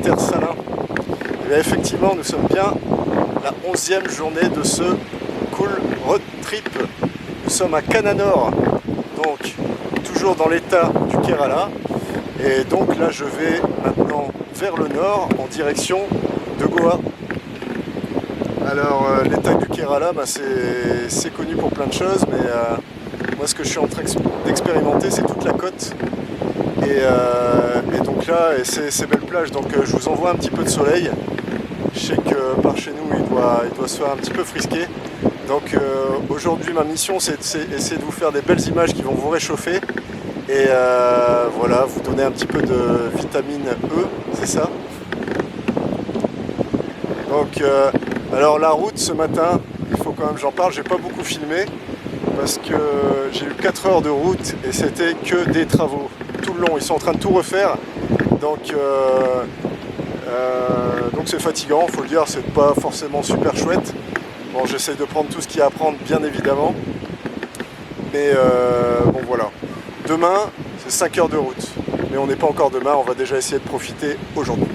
Saint-Salin. Et bien effectivement, nous sommes bien la 11e journée de ce cool road trip. Nous sommes à Cananore, donc toujours dans l'état du Kerala. Et donc là, je vais maintenant vers le nord en direction de Goa. Alors l'état du Kerala, c'est connu pour plein de choses, mais moi ce que je suis en train d'expérimenter, c'est toute la côte. Et donc là, ces belles plages, donc je vous envoie un petit peu de soleil. Je sais que par chez nous, il doit se faire un petit peu frisquer. Donc aujourd'hui, ma mission, c'est essayer de vous faire des belles images qui vont vous réchauffer. Et voilà, vous donner un petit peu de vitamine E, c'est ça. Donc, alors la route ce matin, il faut quand même que j'en parle, j'ai pas beaucoup filmé parce que j'ai eu 4 heures de route et c'était que des travaux tout le long. Ils sont en train de tout refaire, donc c'est fatigant, faut le dire, c'est pas forcément super chouette. Bon, j'essaie de prendre tout ce qu'il y a à prendre, bien évidemment, mais bon voilà. Demain, c'est 5 heures de route, mais on n'est pas encore demain, on va déjà essayer de profiter aujourd'hui.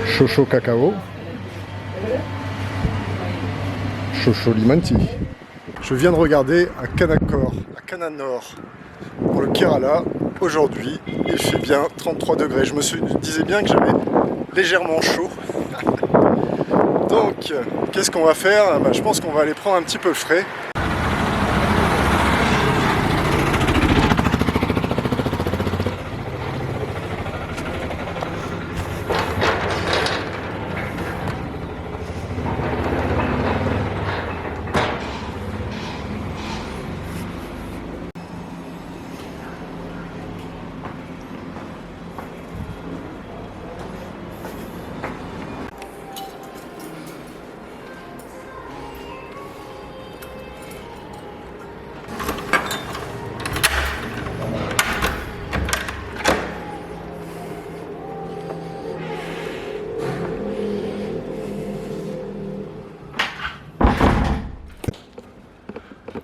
Chocho cacao, Chocho limanti. Je viens de regarder à Cananore, pour le Kerala. Aujourd'hui, il fait bien 33 degrés. Je disais bien que j'avais légèrement chaud. Donc, qu'est-ce qu'on va faire? Je pense qu'on va aller prendre un petit peu frais.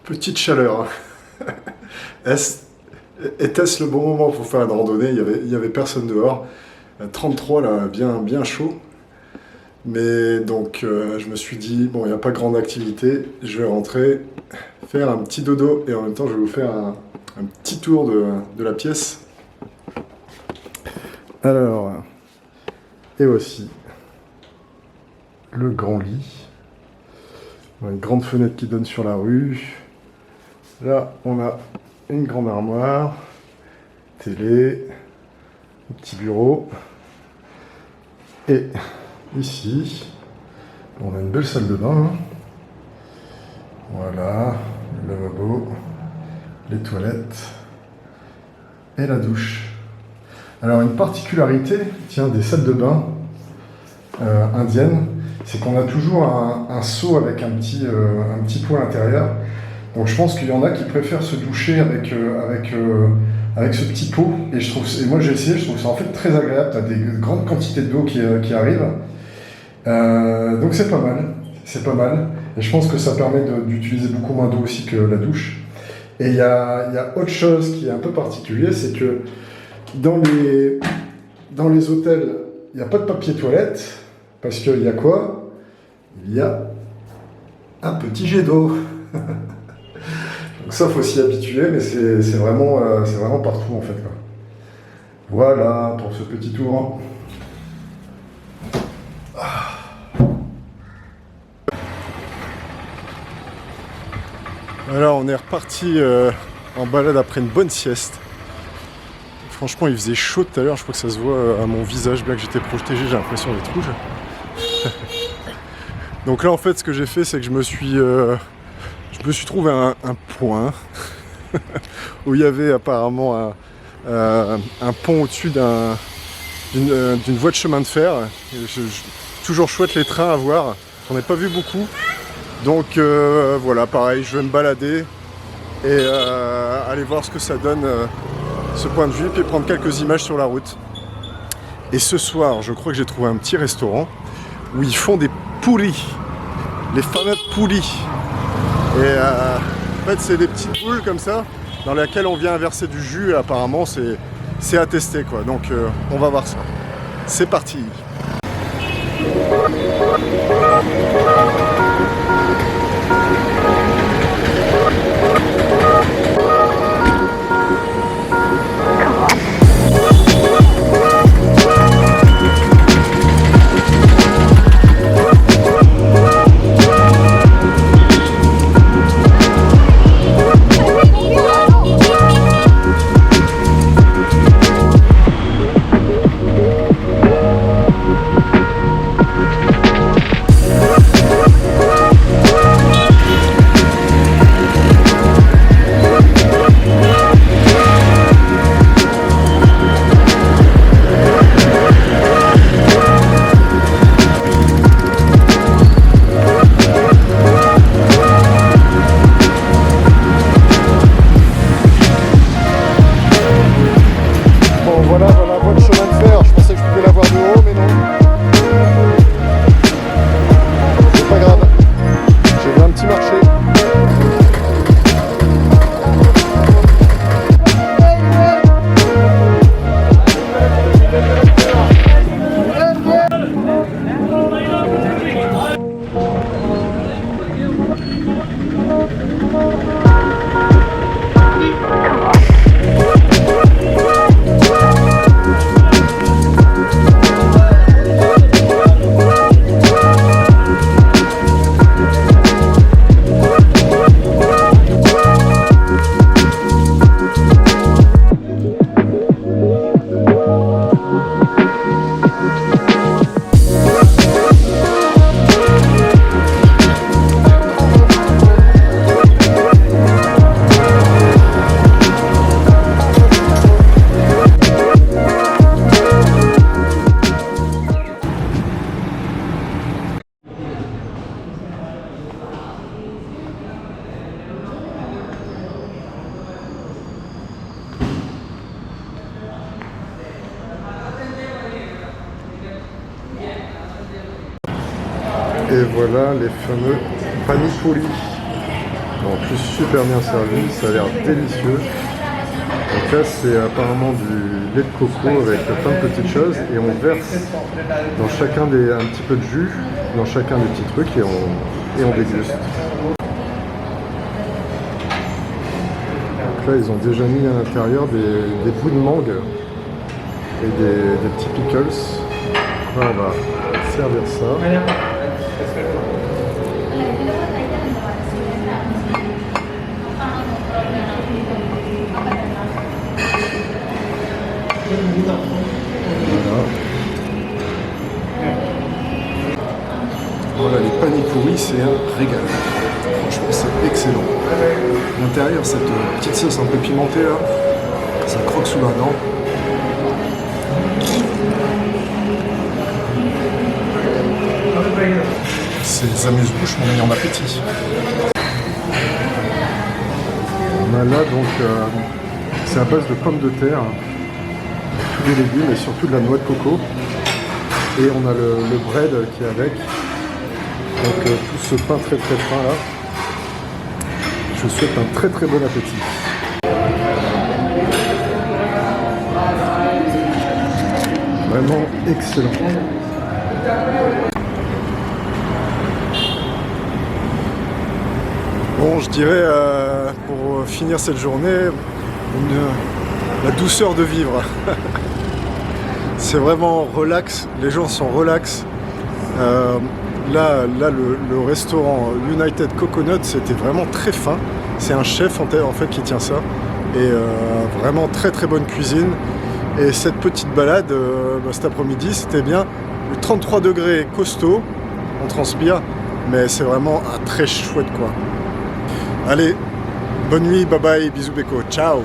Petite chaleur. Était-ce le bon moment pour faire une randonnée? Il y avait personne dehors. 33 là, bien chaud. Mais donc je me suis dit, bon, il n'y a pas grande activité, je vais rentrer, faire un petit dodo et en même temps je vais vous faire un petit tour de la pièce. Alors, et voici le grand lit. Une grande fenêtre qui donne sur la rue. Là, on a une grande armoire, télé, un petit bureau. Et ici, on a une belle salle de bain. Voilà, le lavabo, les toilettes et la douche. Alors, une particularité, tiens, des salles de bain indiennes, c'est qu'on a toujours un seau avec un petit pot à l'intérieur. Donc je pense qu'il y en a qui préfèrent se doucher avec ce petit pot. Et moi j'ai essayé, je trouve ça en fait très agréable. Tu as des grandes quantités d'eau qui arrivent. Donc c'est pas mal. C'est pas mal. Et je pense que ça permet d'utiliser beaucoup moins d'eau aussi que la douche. Et il y a autre chose qui est un peu particulier, c'est que dans les hôtels, il n'y a pas de papier toilette. Parce qu'il y a quoi? Il y a un petit jet d'eau. Donc ça, faut s'y habituer, mais c'est vraiment partout en fait, quoi. Voilà pour ce petit tour. Alors on est reparti en balade après une bonne sieste. Franchement, il faisait chaud tout à l'heure, je crois que ça se voit à mon visage là que j'étais projeté, j'ai l'impression d'être rouge. Donc là en fait ce que j'ai fait c'est que je me suis trouvé un point où il y avait apparemment un pont au-dessus d'une voie de chemin de fer. Toujours chouette les trains à voir, j'en ai pas vu beaucoup. Donc voilà, pareil, je vais me balader et aller voir ce que ça donne ce point de vue, puis prendre quelques images sur la route. Et ce soir, je crois que j'ai trouvé un petit restaurant où ils font des poulis, les fameux poulis. Et en fait, c'est des petites boules comme ça, dans lesquelles on vient verser du jus, et apparemment c'est à tester, quoi. Donc on va voir ça. C'est parti. Et voilà les fameux panipoli. En plus super bien servi, ça a l'air délicieux. Donc là c'est apparemment du lait de coco avec plein de petites choses et on verse dans chacun un petit peu de jus dans chacun des petits trucs et on déguste. Donc là ils ont déjà mis à l'intérieur des bouts de mangue et des petits pickles. Là on va servir ça. Voilà, les panipouris, c'est un régal. Franchement, c'est excellent. À l'intérieur, cette petite sauce un peu pimentée là, ça croque sous la dent. C'est amuse-bouche, mon meilleur appétit. On a là donc, c'est à base de pommes de terre, tous les légumes et surtout de la noix de coco. Et on a le bread qui est avec. Donc tout ce pain très fin là. Je vous souhaite un très bon appétit. Vraiment excellent. Bon, je dirais pour finir cette journée, la douceur de vivre. C'est vraiment relax, les gens sont relax. Là le restaurant United Coconut, c'était vraiment très fin. C'est un chef en fait qui tient ça. Et vraiment très bonne cuisine. Et cette petite balade cet après-midi, c'était bien. 33 degrés costaud, on transpire, mais c'est vraiment un très chouette coin. Allez, bonne nuit, bye bye, bisous Beko, ciao.